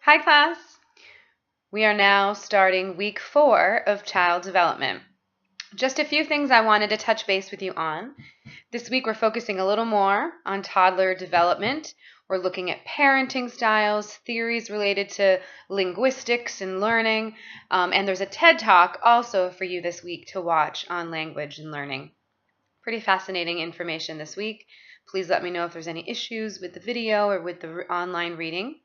Hi class! We are now starting week 4 of child development. Just a few things I wanted to touch base with you on. This week we're focusing a little more on toddler development. We're looking at parenting styles, theories related to linguistics and learning, and there's a TED Talk also for you this week to watch on language and learning. Pretty fascinating information this week. Please let me know if there's any issues with the video or with the online reading.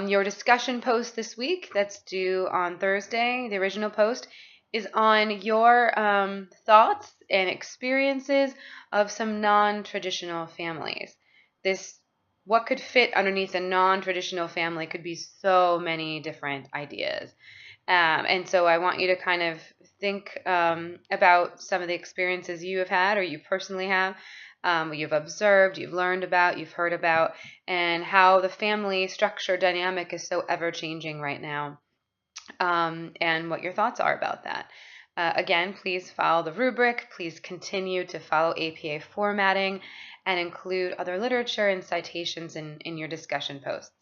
Your discussion post this week, that's due on Thursday, the original post, is on your thoughts and experiences of some non-traditional families. What could fit underneath a non-traditional family could be so many different ideas. And so I want you to kind of think about some of the experiences you have had or you personally have, you've observed, you've learned about, you've heard about, and how the family structure dynamic is so ever-changing right now, and what your thoughts are about that. Again, please follow the rubric. Please continue to follow APA formatting and include other literature and citations in your discussion posts.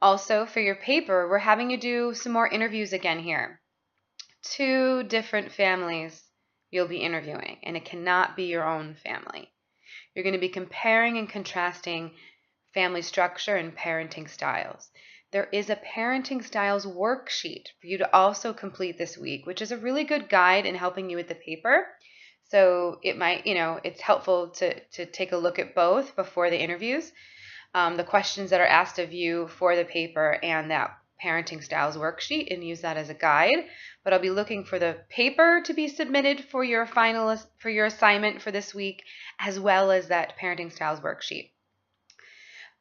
Also, for your paper, we're having you do some more interviews again here. 2 different families you'll be interviewing, and it cannot be your own family. You're going to be comparing and contrasting family structure and parenting styles. There is a parenting styles worksheet for you to also complete this week, which is a really good guide in helping you with the paper. So it might, it's helpful to take a look at both before the interviews. The questions that are asked of you for the paper and that parenting styles worksheet, and use that as a guide. But I'll be looking for the paper to be submitted for your assignment for this week, as well as that parenting styles worksheet.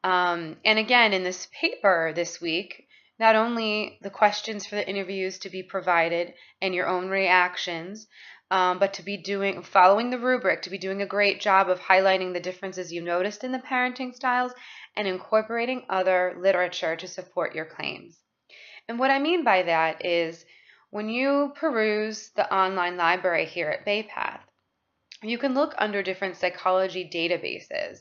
And again, in this paper this week, not only the questions for the interviews to be provided and your own reactions, but to be following the rubric, to be doing a great job of highlighting the differences you noticed in the parenting styles and incorporating other literature to support your claims. And what I mean by that is when you peruse the online library here at BayPath, you can look under different psychology databases,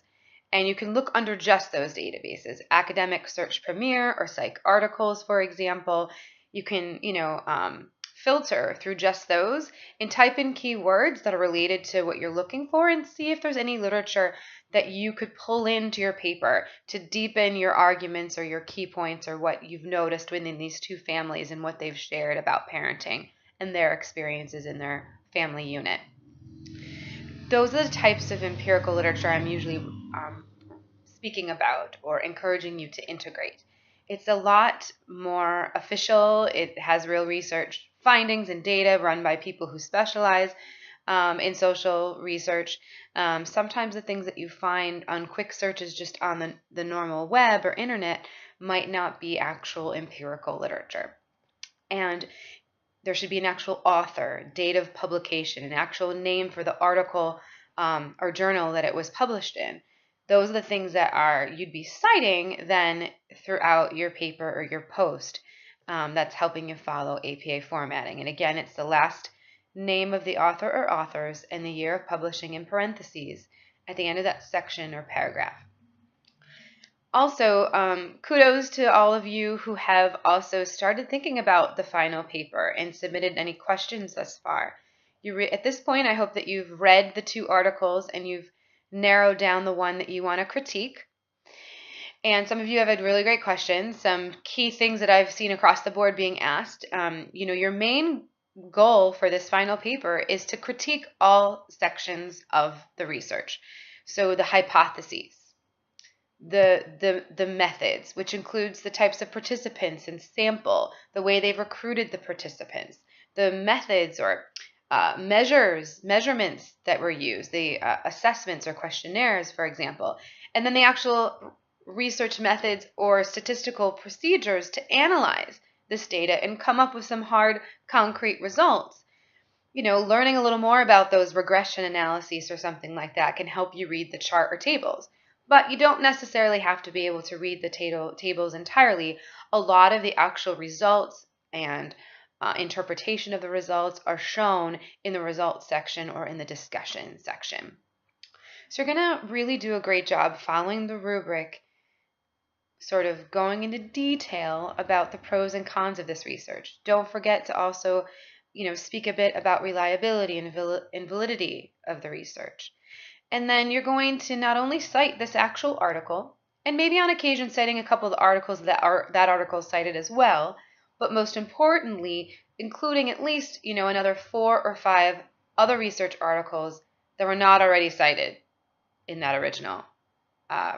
and you can look under just those databases, Academic Search Premier or Psych Articles, for example. You can, filter through just those and type in keywords that are related to what you're looking for and see if there's any literature that you could pull into your paper to deepen your arguments or your key points or what you've noticed within these 2 families and what they've shared about parenting and their experiences in their family unit. Those are the types of empirical literature I'm usually speaking about or encouraging you to integrate. It's a lot more official. It has real research findings and data run by people who specialize in social research. Sometimes the things that you find on quick searches just on the normal web or internet might not be actual empirical literature. And there should be an actual author, date of publication, an actual name for the article or journal that it was published in. Those are the things that you'd be citing then throughout your paper or your post that's helping you follow APA formatting. And again, it's the last name of the author or authors and the year of publishing in parentheses at the end of that section or paragraph. Also, kudos to all of you who have also started thinking about the final paper and submitted any questions thus far. At this point, I hope that you've read the 2 articles and you've narrowed down the one that you want to critique. And some of you have had really great questions, some key things that I've seen across the board being asked. Your main goal for this final paper is to critique all sections of the research. So the hypotheses, the methods, which includes the types of participants and sample, the way they've recruited the participants, the methods or measurements that were used, the assessments or questionnaires, for example, and then the actual research methods or statistical procedures to analyze this data and come up with some hard, concrete results. Learning a little more about those regression analyses or something like that can help you read the chart or tables. But you don't necessarily have to be able to read the tables entirely. A lot of the actual results and interpretation of the results are shown in the results section or in the discussion section. So you're going to really do a great job following the rubric sort of going into detail about the pros and cons of this research. Don't forget to also, speak a bit about reliability and validity of the research. And then you're going to not only cite this actual article, and maybe on occasion citing a couple of the articles that article cited as well, but most importantly, including at least, another 4 or 5 other research articles that were not already cited in that original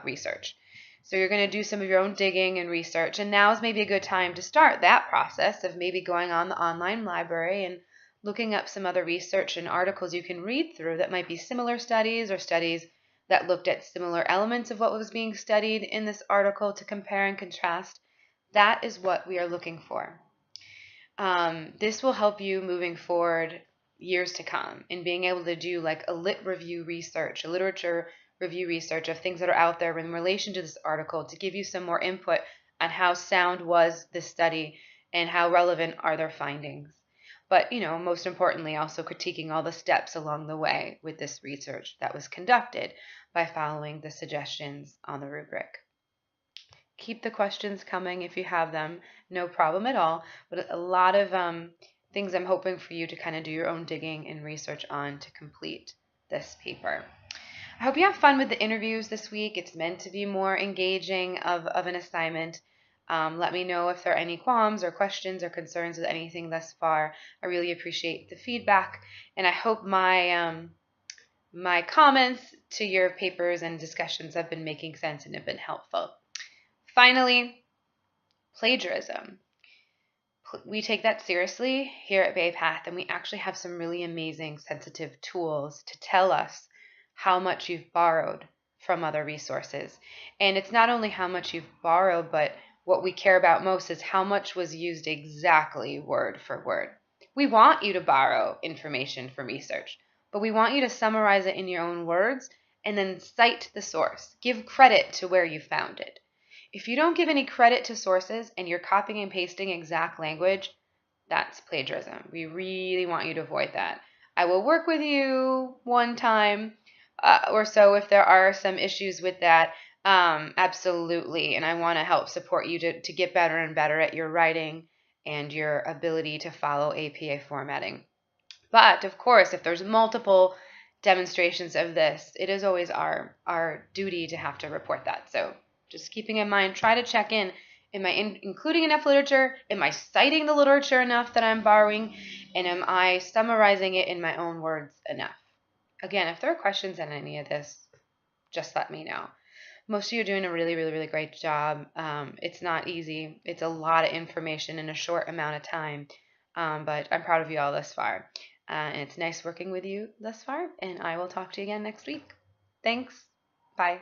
research. So you're going to do some of your own digging and research, and now is maybe a good time to start that process of maybe going on the online library and looking up some other research and articles you can read through that might be similar studies or studies that looked at similar elements of what was being studied in this article to compare and contrast. That is what we are looking for. This will help you moving forward years to come in being able to do like a lit review research, a literature review research of things that are out there in relation to this article to give you some more input on how sound was this study and how relevant are their findings. But, most importantly, also critiquing all the steps along the way with this research that was conducted by following the suggestions on the rubric. Keep the questions coming if you have them, no problem at all, but a lot of things I'm hoping for you to kind of do your own digging and research on to complete this paper. I hope you have fun with the interviews this week. It's meant to be more engaging of an assignment. Let me know if there are any qualms or questions or concerns with anything thus far. I really appreciate the feedback, and I hope my comments to your papers and discussions have been making sense and have been helpful. Finally, plagiarism. We take that seriously here at Bay Path, and we actually have some really amazing sensitive tools to tell us how much you've borrowed from other resources. And it's not only how much you've borrowed, but what we care about most is how much was used exactly word for word. We want you to borrow information from research, but we want you to summarize it in your own words and then cite the source. Give credit to where you found it. If you don't give any credit to sources and you're copying and pasting exact language, that's plagiarism. We really want you to avoid that. I will work with you one time or so if there are some issues with that, absolutely. And I want to help support you to get better and better at your writing and your ability to follow APA formatting. But of course, if there's multiple demonstrations of this, it is always our duty to have to report that. So just keeping in mind, try to check in. Am I including enough literature? Am I citing the literature enough that I'm borrowing? And am I summarizing it in my own words enough? Again, if there are questions on any of this, just let me know. Most of you are doing a really, really, really great job. It's not easy. It's a lot of information in a short amount of time, but I'm proud of you all thus far. And it's nice working with you thus far, and I will talk to you again next week. Thanks. Bye.